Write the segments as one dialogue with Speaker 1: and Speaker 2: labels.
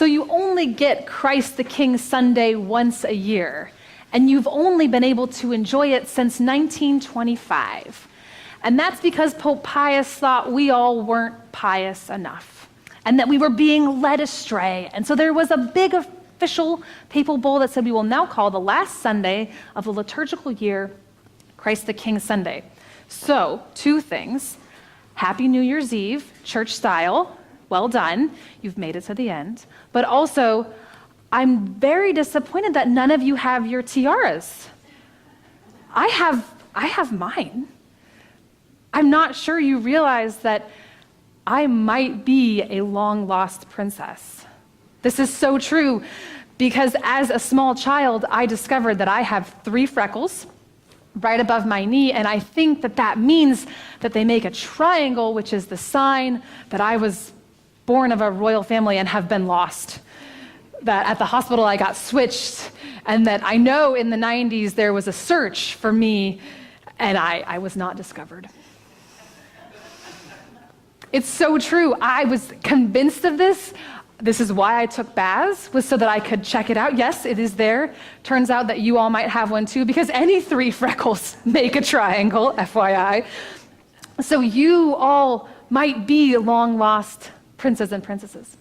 Speaker 1: So you only get Christ the King Sunday once a year, and you've only been able to enjoy it since 1925. And that's because Pope Pius thought we all weren't pious enough, and that we were being led astray. And so there was a big official papal bull that said we will now call the last Sunday of the liturgical year Christ the King Sunday. So, two things. Happy New Year's Eve, church style. Well done. You've made it to the end. But also, I'm very disappointed that none of you have your tiaras. I have mine. I'm not sure you realize that I might be a long-lost princess. This is so true because as a small child, I discovered that I have 3 freckles right above my knee, and I think that that means that they make a triangle, which is the sign that I was born of a royal family and have been lost. That at the hospital I got switched, and that I know in the 90s there was a search for me, and I was not discovered. It's so true. I was convinced of this. This is why I took baths, was so that I could check it out. Yes, it is there. Turns out that you all might have one too, because any 3 freckles make a triangle, FYI. So you all might be long-lost princes and princesses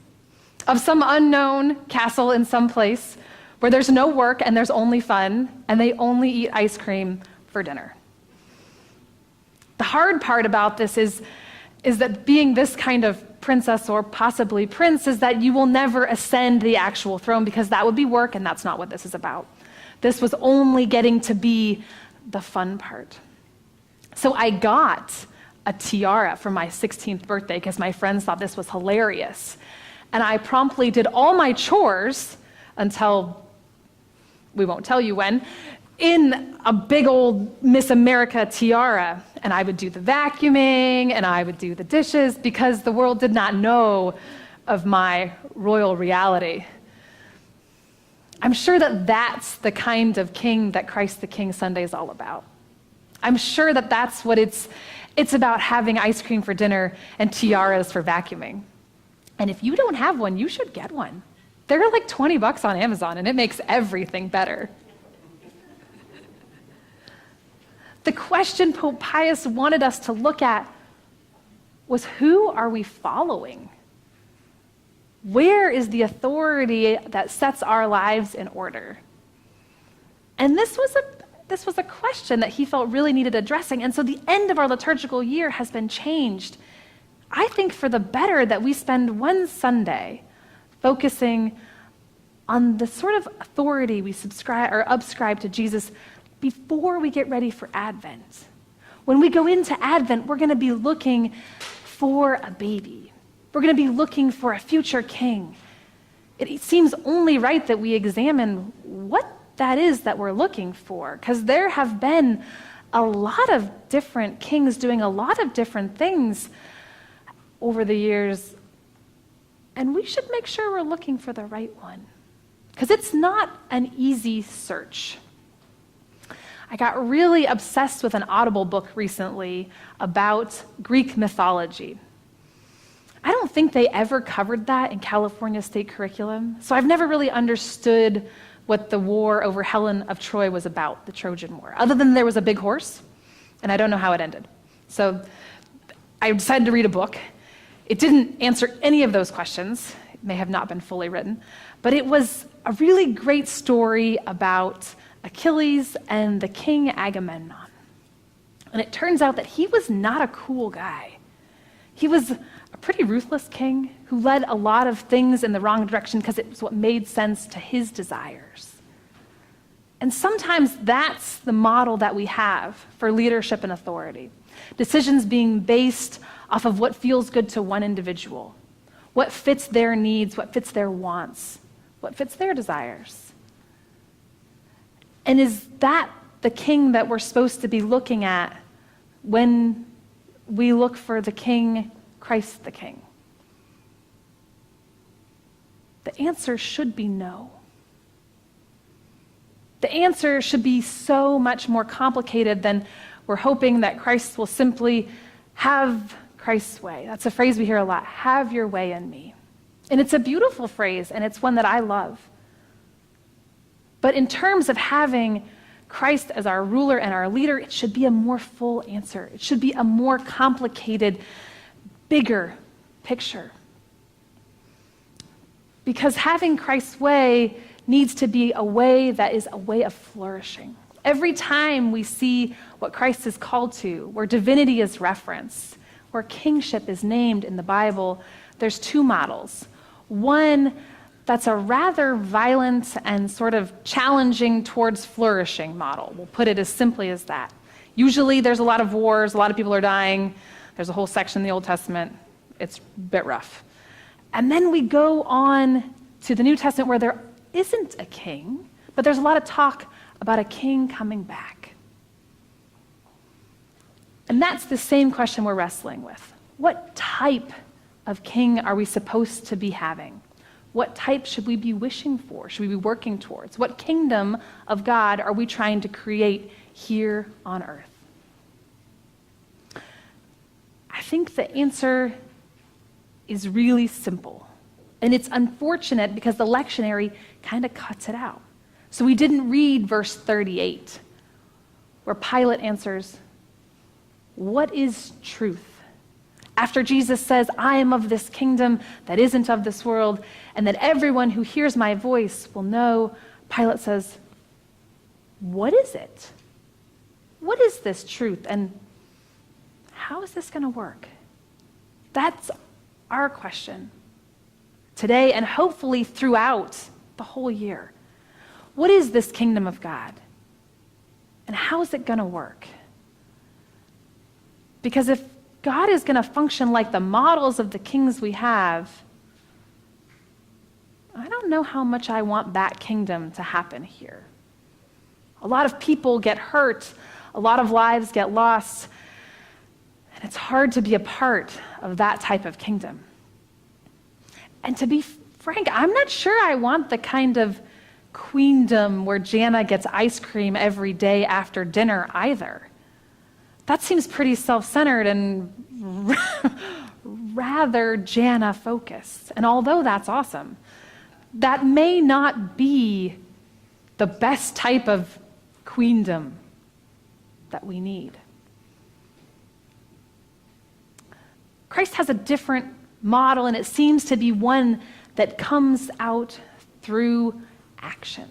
Speaker 1: of some unknown castle in some place where there's no work and there's only fun, and they only eat ice cream for dinner. The hard part about this is that being this kind of princess or possibly prince is that you will never ascend the actual throne, because that would be work, and that's not what this is about. This was only getting to be the fun part. So I got a tiara for my 16th birthday because my friends thought this was hilarious. And I promptly did all my chores until, we won't tell you when, in a big old Miss America tiara. And I would do the vacuuming, and I would do the dishes, because the world did not know of my royal reality. I'm sure that that's the kind of king that Christ the King Sunday is all about. I'm sure that that's what it's about, having ice cream for dinner and tiaras for vacuuming. And if you don't have one, you should get one. They're like $20 on Amazon, and it makes everything better. The question Pope Pius wanted us to look at was, who are we following? Where is the authority that sets our lives in order? And this was a question that he felt really needed addressing. And so the end of our liturgical year has been changed, I think, for the better, that we spend one Sunday focusing on the sort of authority we ascribe to Jesus before we get ready for Advent. When we go into Advent, we're going to be looking for a baby. We're going to be looking for a future king. It seems only right that we examine what that is that we're looking for, because there have been a lot of different kings doing a lot of different things over the years, and we should make sure we're looking for the right one, because it's not an easy search. I got really obsessed with an Audible book recently about Greek mythology. I don't think they ever covered that in California state curriculum, so I've never really understood what the war over Helen of Troy was about, the Trojan War, other than there was a big horse, and I don't know how it ended. So I decided to read a book. It didn't answer any of those questions. It may have not been fully written, but it was a really great story about Achilles and the king Agamemnon. And it turns out that he was not a cool guy. He was a pretty ruthless king who led a lot of things in the wrong direction because it was what made sense to his desires. And sometimes that's the model that we have for leadership and authority. Decisions being based off of what feels good to one individual, what fits their needs, what fits their wants, what fits their desires. And is that the king that we're supposed to be looking at when we look for the king, Christ the King? The answer should be no. The answer should be so much more complicated than we're hoping that Christ will simply have Christ's way. That's a phrase we hear a lot. Have your way in me. And it's a beautiful phrase, and it's one that I love. But in terms of having Christ as our ruler and our leader, it should be a more full answer. It should be a more complicated, bigger picture. Because having Christ's way needs to be a way that is a way of flourishing. Every time we see what Christ is called to, where divinity is referenced, where kingship is named in the Bible, there's two models. One that's a rather violent and sort of challenging towards flourishing model. We'll put it as simply as that. Usually there's a lot of wars, a lot of people are dying. There's a whole section in the Old Testament. It's a bit rough. And then we go on to the New Testament where there isn't a king, but there's a lot of talk about a king coming back. And that's the same question we're wrestling with. What type of king are we supposed to be having? What type should we be wishing for? Should we be working towards? What kingdom of God are we trying to create here on earth? I think the answer is really simple. And it's unfortunate because the lectionary kind of cuts it out. So we didn't read verse 38, where Pilate answers, "What is truth?" After Jesus says, "I am of this kingdom that isn't of this world, and that everyone who hears my voice will know," Pilate says, "What is it? What is this truth? And how is this going to work?" That's our question today and hopefully throughout the whole year. What is this kingdom of God? And how is it going to work? Because if God is going to function like the models of the kings we have, I don't know how much I want that kingdom to happen here. A lot of people get hurt, a lot of lives get lost, and it's hard to be a part of that type of kingdom. And to be frank, I'm not sure I want the kind of queendom where Jana gets ice cream every day after dinner either. That seems pretty self-centered and rather Jana-focused. And although that's awesome, that may not be the best type of queendom that we need. Christ has a different model, and it seems to be one that comes out through action.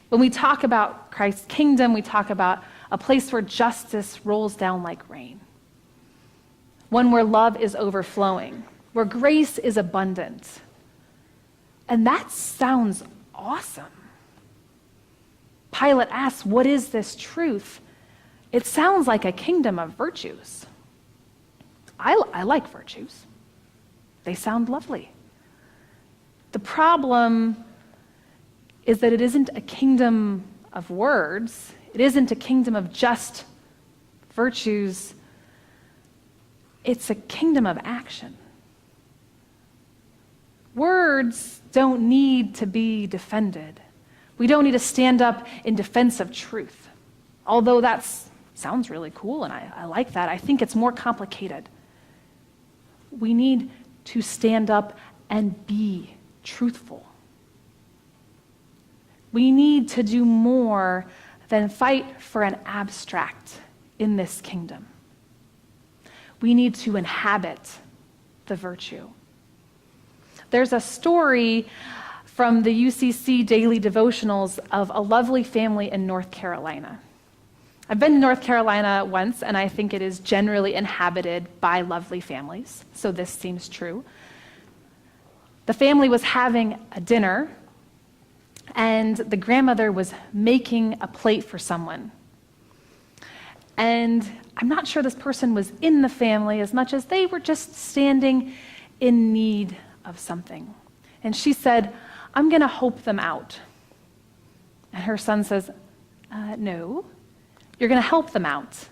Speaker 1: When we talk about Christ's kingdom, we talk about a place where justice rolls down like rain, one where love is overflowing, where grace is abundant. And that sounds awesome. Pilate asks, "What is this truth?" It sounds like a kingdom of virtues. I like virtues. They sound lovely. The problem is that it isn't a kingdom of words. It isn't a kingdom of just virtues. It's a kingdom of action. Words don't need to be defended. We don't need to stand up in defense of truth. Although that sounds really cool, and I like that, I think it's more complicated. We need to stand up and be truthful. We need to do more than fight for an abstract in this kingdom. We need to inhabit the virtue. There's a story from the UCC daily devotionals of a lovely family in North Carolina. I've been to North Carolina once, and I think it is generally inhabited by lovely families, so this seems true. The family was having a dinner, and the grandmother was making a plate for someone. And I'm not sure this person was in the family as much as they were just standing in need of something. And she said, "I'm going to hope them out." And her son says, "No, you're going to help them out.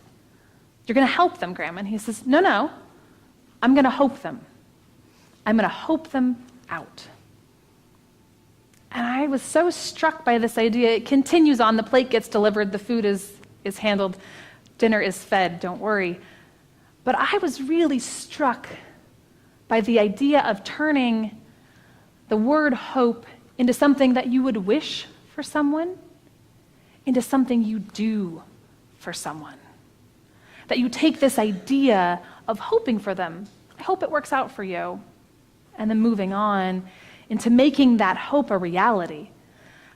Speaker 1: You're going to help them, Grandma." And he says, No, I'm going to hope them. I'm going to hope them out." And I was so struck by this idea. It continues on. The plate gets delivered. The food is handled. Dinner is fed. Don't worry. But I was really struck by the idea of turning the word hope into something that you would wish for someone, into something you do for someone. That you take this idea of hoping for them, I hope it works out for you, and then moving on into making that hope a reality.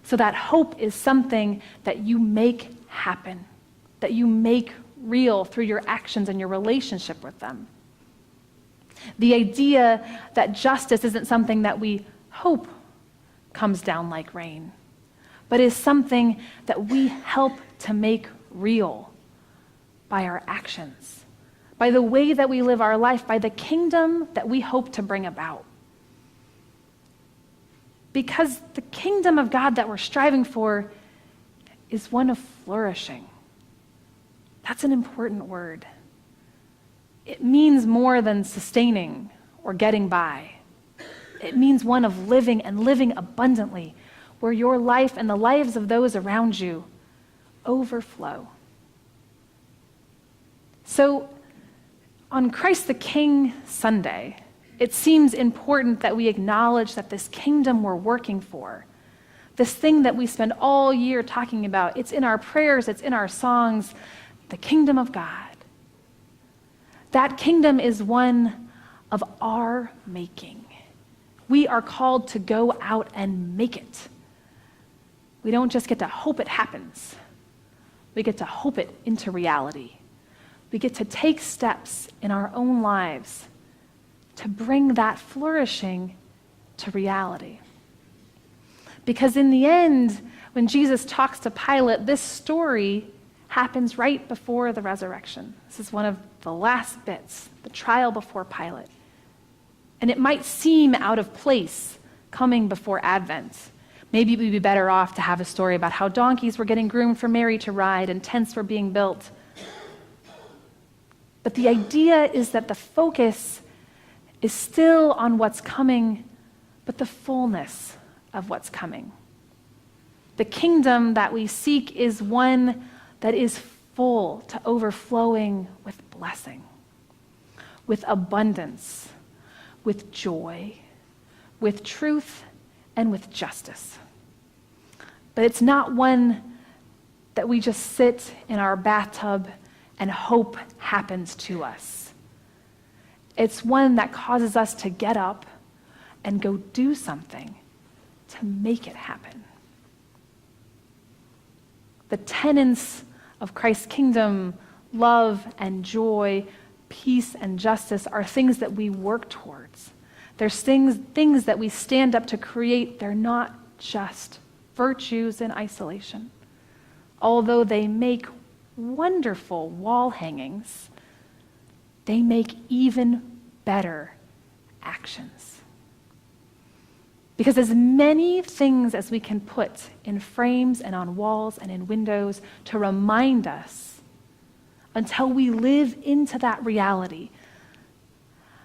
Speaker 1: So that hope is something that you make happen, that you make real through your actions and your relationship with them. The idea that justice isn't something that we hope comes down like rain, but is something that we help to make real by our actions, by the way that we live our life, by the kingdom that we hope to bring about. Because the kingdom of God that we're striving for is one of flourishing. That's an important word. It means more than sustaining or getting by. It means one of living and living abundantly, where your life and the lives of those around you overflow. So, on Christ the King Sunday, it seems important that we acknowledge that this kingdom we're working for, this thing that we spend all year talking about, it's in our prayers, it's in our songs, the kingdom of God. That kingdom is one of our making. We are called to go out and make it. We don't just get to hope it happens. We get to hope it into reality. We get to take steps in our own lives to bring that flourishing to reality. Because in the end, when Jesus talks to Pilate, this story happens right before the resurrection. This is one of the last bits, the trial before Pilate. And it might seem out of place coming before Advent. Maybe it would be better off to have a story about how donkeys were getting groomed for Mary to ride and tents were being built. But the idea is that the focus is still on what's coming, but the fullness of what's coming. The kingdom that we seek is one that is full to overflowing with blessing, with abundance, with joy, with truth, and with justice. But it's not one that we just sit in our bathtub and hope happens to us. It's one that causes us to get up and go do something to make it happen. The tenets of Christ's kingdom, love and joy, peace and justice, are things that we work towards. There's things that we stand up to create. They're not just virtues in isolation. Although they make wonderful wall hangings, they make even better actions. Because as many things as we can put in frames and on walls and in windows to remind us, until we live into that reality,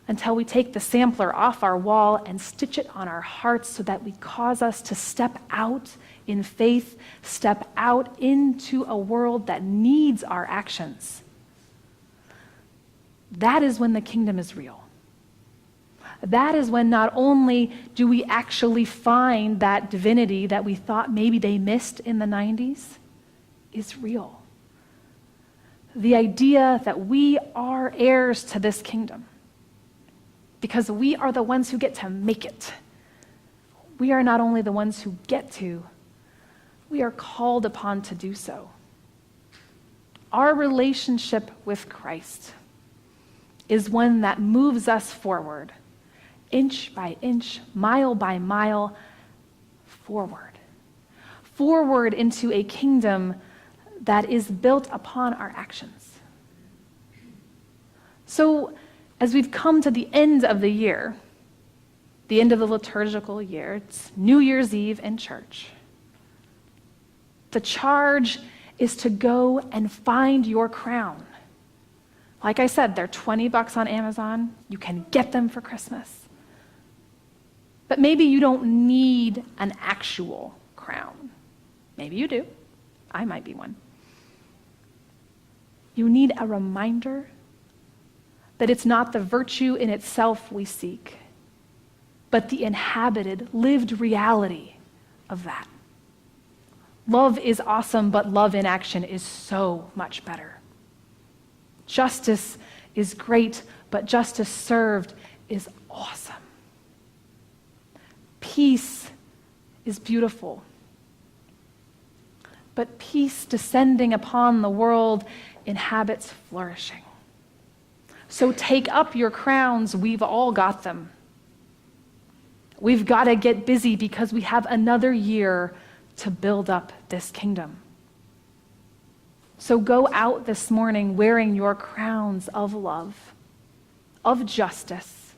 Speaker 1: until we take the sampler off our wall and stitch it on our hearts so that we cause us to step out in faith, step out into a world that needs our actions. That is when the kingdom is real. That is when not only do we actually find that divinity that we thought maybe they missed in the 90s is real. The idea that we are heirs to this kingdom because we are the ones who get to make it. We are not only the ones who get to, we are called upon to do so. Our relationship with Christ is one that moves us forward, inch by inch, mile by mile, forward into a kingdom that is built upon our actions. So, as we've come to the end of the year, the end of the liturgical year, it's New Year's Eve in church. The charge is to go and find your crown. Like I said, they're $20 on Amazon. You can get them for Christmas. But maybe you don't need an actual crown. Maybe you do. I might be one. You need a reminder that it's not the virtue in itself we seek, but the inhabited, lived reality of that. Love is awesome, but love in action is so much better. Justice is great, but justice served is awesome. Peace is beautiful, but peace descending upon the world inhabits flourishing. So take up your crowns, we've all got them. We've got to get busy because we have another year to build up this kingdom. So go out this morning wearing your crowns of love, of justice,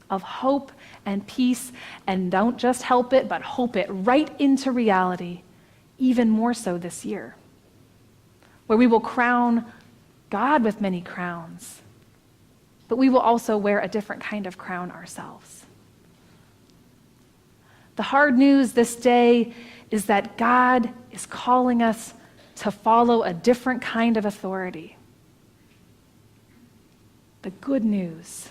Speaker 1: of hope and peace, and don't just help it, but hope it right into reality, even more so this year, where we will crown God with many crowns, but we will also wear a different kind of crown ourselves. The hard news this day is that God is calling us to follow a different kind of authority. The good news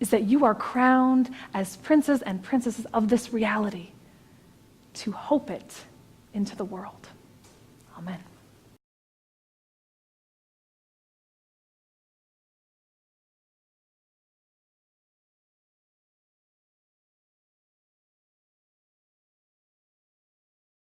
Speaker 1: is that you are crowned as princes and princesses of this reality to hope it into the world. Amen.